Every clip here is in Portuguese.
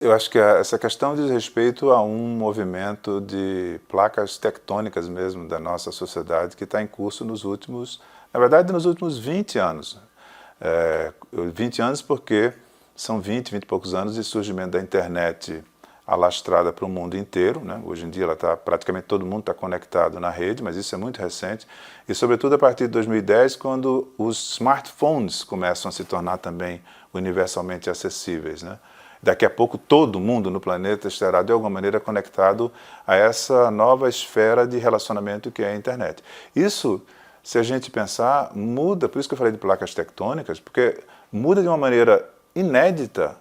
Eu acho que essa questão diz respeito a um movimento de placas tectônicas mesmo da nossa sociedade que está em curso na verdade, nos últimos 20 anos. 20 anos porque são 20 e poucos anos de surgimento da internet alastrada para o mundo inteiro, né? Hoje em dia praticamente todo mundo está conectado na rede, mas isso é muito recente. E sobretudo a partir de 2010, quando os smartphones começam a se tornar também universalmente acessíveis, né? Daqui a pouco todo mundo no planeta estará de alguma maneira conectado a essa nova esfera de relacionamento que é a internet. Isso, se a gente pensar, muda, por isso que eu falei de placas tectônicas, porque muda de uma maneira inédita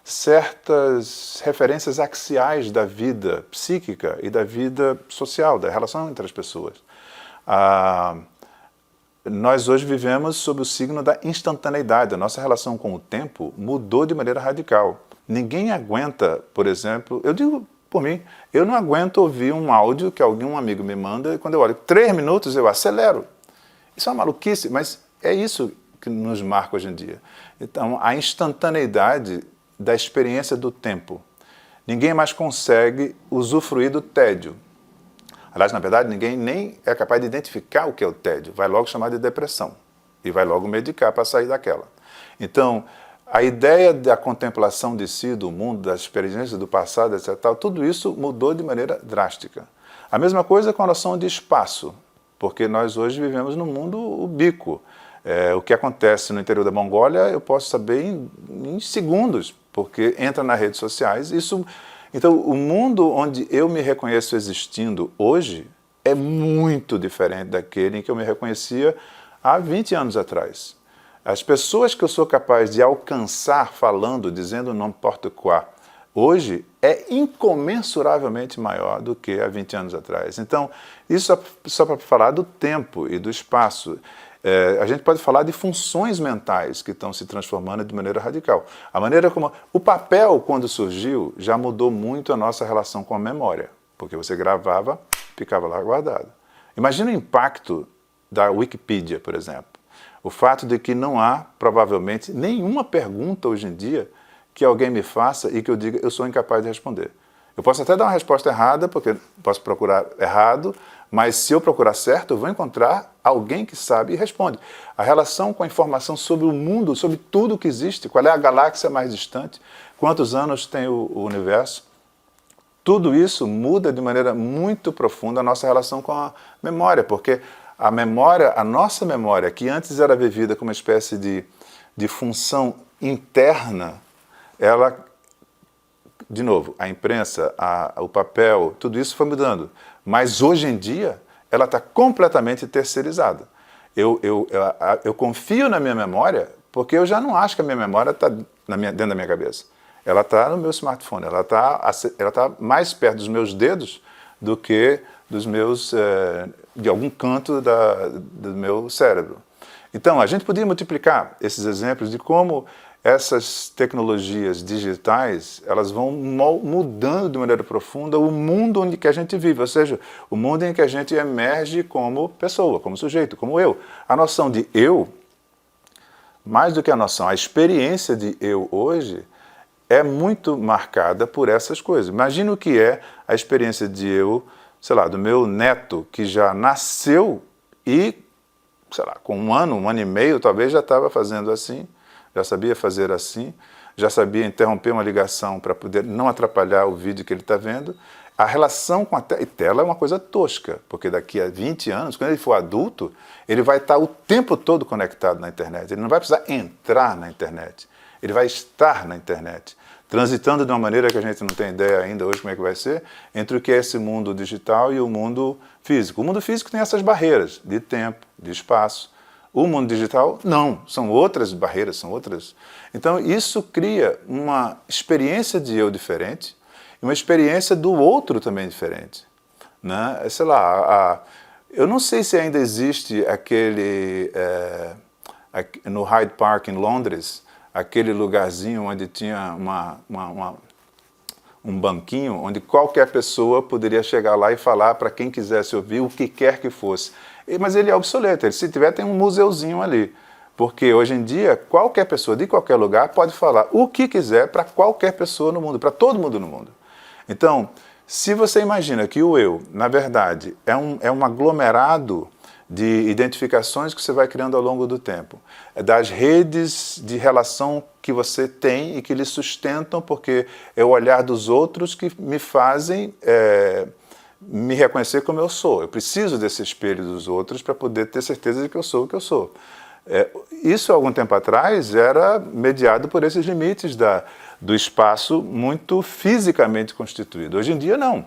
certas referências axiais da vida psíquica e da vida social, da relação entre as pessoas. Nós hoje vivemos sob o signo da instantaneidade. A nossa relação com o tempo mudou de maneira radical. Ninguém aguenta, por exemplo, eu digo por mim, eu não aguento ouvir um áudio que um amigo me manda e quando eu olho 3 minutos eu acelero. Isso é uma maluquice, mas é isso que nos marca hoje em dia. Então, a instantaneidade da experiência do tempo. Ninguém mais consegue usufruir do tédio. Aliás, na verdade, ninguém nem é capaz de identificar o que é o tédio. Vai logo chamar de depressão e vai logo medicar para sair daquela. Então, a ideia da contemplação de si, do mundo, das experiências do passado, etc., tudo isso mudou de maneira drástica. A mesma coisa com a noção de espaço, porque nós hoje vivemos num mundo ubíquo. O que acontece no interior da Mongólia eu posso saber em segundos, porque entra nas redes sociais. Então, o mundo onde eu me reconheço existindo hoje é muito diferente daquele em que eu me reconhecia há 20 anos atrás. As pessoas que eu sou capaz de alcançar falando, dizendo não importa quoi, hoje é incomensuravelmente maior do que há 20 anos atrás. Então, isso só para falar do tempo e do espaço. A gente pode falar de funções mentais que estão se transformando de maneira radical. A maneira como o papel, quando surgiu, já mudou muito a nossa relação com a memória, porque você gravava, ficava lá guardado. Imagina o impacto da Wikipedia, por exemplo. O fato de que não há, provavelmente, nenhuma pergunta hoje em dia que alguém me faça e que eu diga eu sou incapaz de responder. Eu posso até dar uma resposta errada, porque posso procurar errado, mas se eu procurar certo, eu vou encontrar alguém que sabe e responde. A relação com a informação sobre o mundo, sobre tudo que existe, qual é a galáxia mais distante, quantos anos tem o universo, tudo isso muda de maneira muito profunda a nossa relação com a memória, porque a memória, a nossa memória, que antes era vivida como uma espécie de função interna, ela, de novo, a imprensa, o papel, tudo isso foi mudando. Mas hoje em dia, ela está completamente terceirizada. Eu confio na minha memória porque eu já não acho que a minha memória está dentro da minha cabeça. Ela está no meu smartphone, ela tá mais perto dos meus dedos do que dos de algum canto do meu cérebro. Então, a gente podia multiplicar esses exemplos de como essas tecnologias digitais, elas vão mudando de maneira profunda o mundo onde que a gente vive, ou seja, o mundo em que a gente emerge como pessoa, como sujeito, como eu. A noção de eu, mais do que a noção, a experiência de eu hoje é muito marcada por essas coisas. Imagina o que é a experiência de eu, sei lá, do meu neto, que já nasceu e, sei lá, com um ano e meio, talvez já estava fazendo assim, já sabia fazer assim, já sabia interromper uma ligação para poder não atrapalhar o vídeo que ele está vendo. A relação com a tela é uma coisa tosca, porque daqui a 20 anos, quando ele for adulto, ele vai estar o tempo todo conectado na internet. Ele não vai precisar entrar na internet, ele vai estar na internet, transitando de uma maneira que a gente não tem ideia ainda hoje como é que vai ser, entre o que é esse mundo digital e o mundo físico. O mundo físico tem essas barreiras de tempo, de espaço. O mundo digital, não. São outras barreiras, são outras. Então, isso cria uma experiência de eu diferente e uma experiência do outro também diferente. Né? Sei lá, eu não sei se ainda existe aquele, no Hyde Park, em Londres, aquele lugarzinho onde tinha um banquinho, onde qualquer pessoa poderia chegar lá e falar para quem quisesse ouvir o que quer que fosse. Mas ele é obsoleto, se tiver tem um museuzinho ali. Porque hoje em dia, qualquer pessoa de qualquer lugar pode falar o que quiser para qualquer pessoa no mundo, para todo mundo no mundo. Então, se você imagina que o eu, na verdade, é um aglomerado de identificações que você vai criando ao longo do tempo, das redes de relação que você tem e que lhe sustentam, porque é o olhar dos outros que me fazem me reconhecer como eu sou. Eu preciso desse espelho dos outros para poder ter certeza de que eu sou o que eu sou. Isso, há algum tempo atrás, era mediado por esses limites do espaço muito fisicamente constituído. Hoje em dia, não.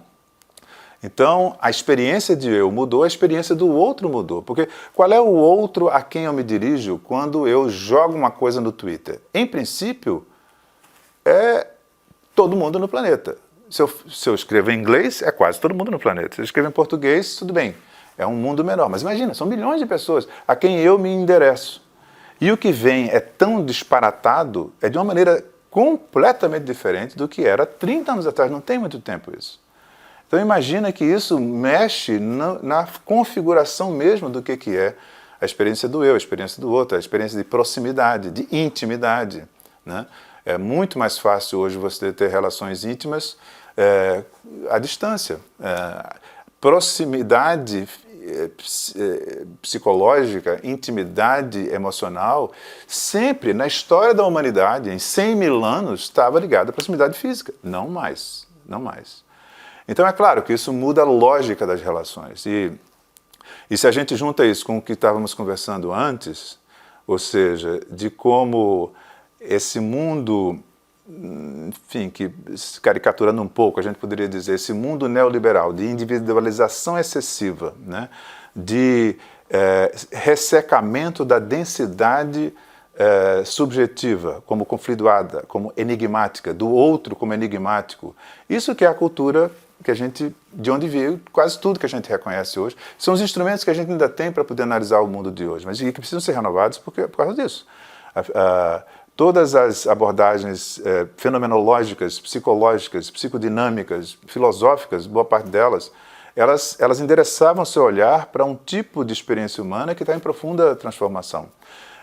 Então, a experiência de eu mudou, a experiência do outro mudou. Porque qual é o outro a quem eu me dirijo quando eu jogo uma coisa no Twitter? Em princípio, é todo mundo no planeta. Se eu escrevo em inglês, é quase todo mundo no planeta. Se eu escrevo em português, tudo bem. É um mundo menor. Mas imagina, são milhões de pessoas a quem eu me endereço. E o que vem é tão disparatado, é de uma maneira completamente diferente do que era 30 anos atrás. Não tem muito tempo isso. Então imagina que isso mexe na configuração mesmo do que é a experiência do eu, a experiência do outro, a experiência de proximidade, de intimidade, né? É muito mais fácil hoje você ter relações íntimas à distância. Proximidade psicológica, intimidade emocional, sempre na história da humanidade, em 100 mil anos, estava ligada à proximidade física. Não mais, não mais. Então é claro que isso muda a lógica das relações. E se a gente junta isso com o que estávamos conversando antes, ou seja, de como esse mundo, enfim, que caricaturando um pouco, a gente poderia dizer, esse mundo neoliberal de individualização excessiva, né, de ressecamento da densidade subjetiva, como conflituada, como enigmática, do outro como enigmático. Isso que é a cultura que a gente, de onde veio quase tudo que a gente reconhece hoje, são os instrumentos que a gente ainda tem para poder analisar o mundo de hoje, mas que precisam ser renovados por causa disso. Todas as abordagens fenomenológicas, psicológicas, psicodinâmicas, filosóficas, boa parte delas, elas endereçavam seu olhar para um tipo de experiência humana que está em profunda transformação.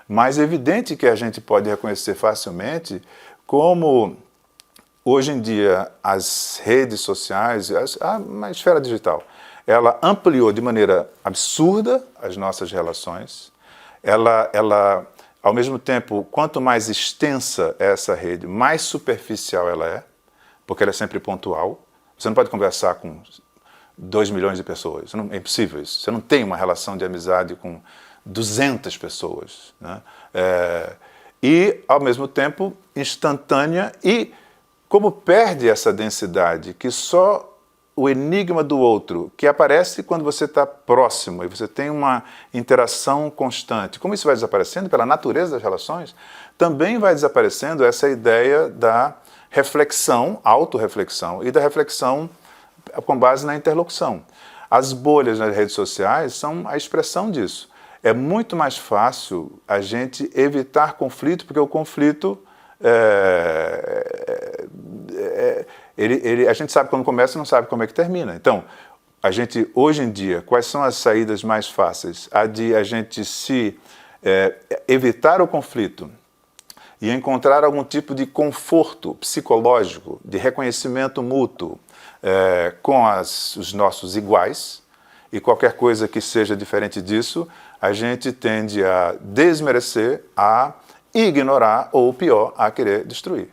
Mas é evidente que a gente pode reconhecer facilmente como, hoje em dia, as redes sociais, a esfera digital, ela ampliou de maneira absurda as nossas relações. Ela, ao mesmo tempo, quanto mais extensa é essa rede, mais superficial ela é, porque ela é sempre pontual. Você não pode conversar com 2 milhões de pessoas, é impossível isso. Você não tem uma relação de amizade com 200 pessoas, né? E, ao mesmo tempo, instantânea e, como perde essa densidade, que só o enigma do outro, que aparece quando você está próximo e você tem uma interação constante, como isso vai desaparecendo pela natureza das relações, também vai desaparecendo essa ideia da reflexão, autorreflexão, e da reflexão com base na interlocução. As bolhas nas redes sociais são a expressão disso. É muito mais fácil a gente evitar conflito, porque o conflito, a gente sabe como começa e não sabe como é que termina. Então, a gente, hoje em dia, quais são as saídas mais fáceis? A de a gente evitar o conflito e encontrar algum tipo de conforto psicológico, de reconhecimento mútuo com os nossos iguais, e qualquer coisa que seja diferente disso, a gente tende a desmerecer, a ignorar ou, pior, a querer destruir.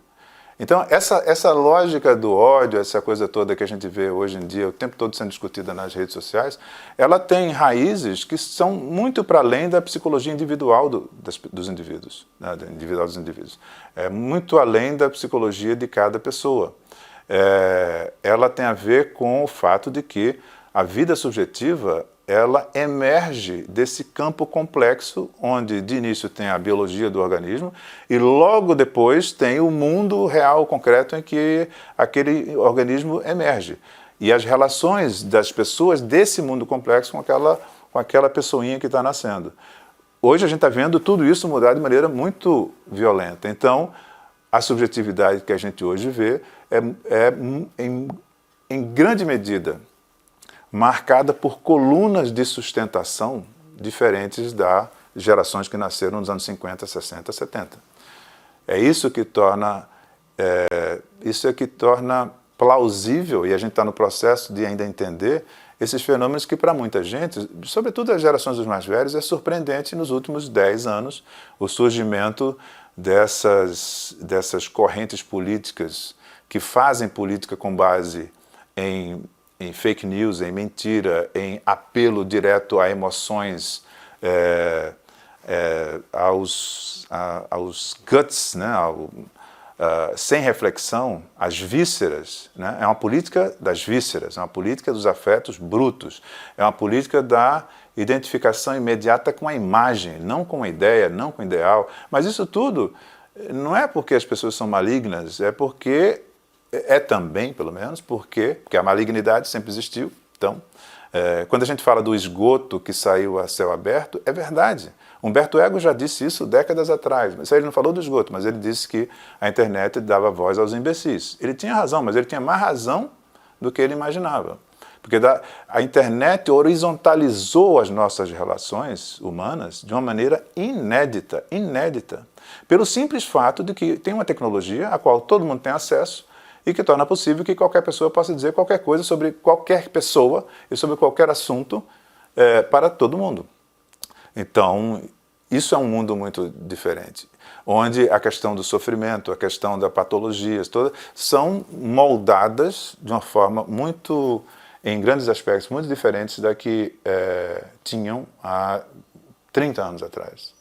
Então, essa lógica do ódio, essa coisa toda que a gente vê hoje em dia, o tempo todo sendo discutida nas redes sociais, ela tem raízes que são muito para além da psicologia individual dos indivíduos, né, individual dos indivíduos. É muito além da psicologia de cada pessoa. Ela tem a ver com o fato de que a vida subjetiva, ela emerge desse campo complexo, onde de início tem a biologia do organismo e logo depois tem o mundo real, concreto, em que aquele organismo emerge. E as relações das pessoas desse mundo complexo com aquela pessoinha que está nascendo. Hoje a gente está vendo tudo isso mudar de maneira muito violenta. Então, a subjetividade que a gente hoje vê em grande medida, marcada por colunas de sustentação diferentes da gerações que nasceram nos anos 50, 60, 70. É isso que torna, plausível, e a gente está no processo de ainda entender esses fenômenos que para muita gente, sobretudo as gerações dos mais velhos, é surpreendente nos últimos 10 anos o surgimento dessas correntes políticas que fazem política com base em fake news, em mentira, em apelo direto a emoções, aos guts, né, sem reflexão, às vísceras, né? É uma política das vísceras, é uma política dos afetos brutos, é uma política da identificação imediata com a imagem, não com a ideia, não com o ideal. Mas isso tudo não é porque as pessoas são malignas, é porque, também, pelo menos, porque a malignidade sempre existiu. Então, quando a gente fala do esgoto que saiu a céu aberto, é verdade. Humberto Eco já disse isso décadas atrás. Ele não falou do esgoto, mas ele disse que a internet dava voz aos imbecis. Ele tinha razão, mas ele tinha mais razão do que ele imaginava. Porque a internet horizontalizou as nossas relações humanas de uma maneira inédita, pelo simples fato de que tem uma tecnologia a qual todo mundo tem acesso e que torna possível que qualquer pessoa possa dizer qualquer coisa sobre qualquer pessoa e sobre qualquer assunto para todo mundo. Então, isso é um mundo muito diferente, onde a questão do sofrimento, a questão da patologia, todas são moldadas de uma forma muito, em grandes aspectos, muito diferentes da que tinham há 30 anos atrás.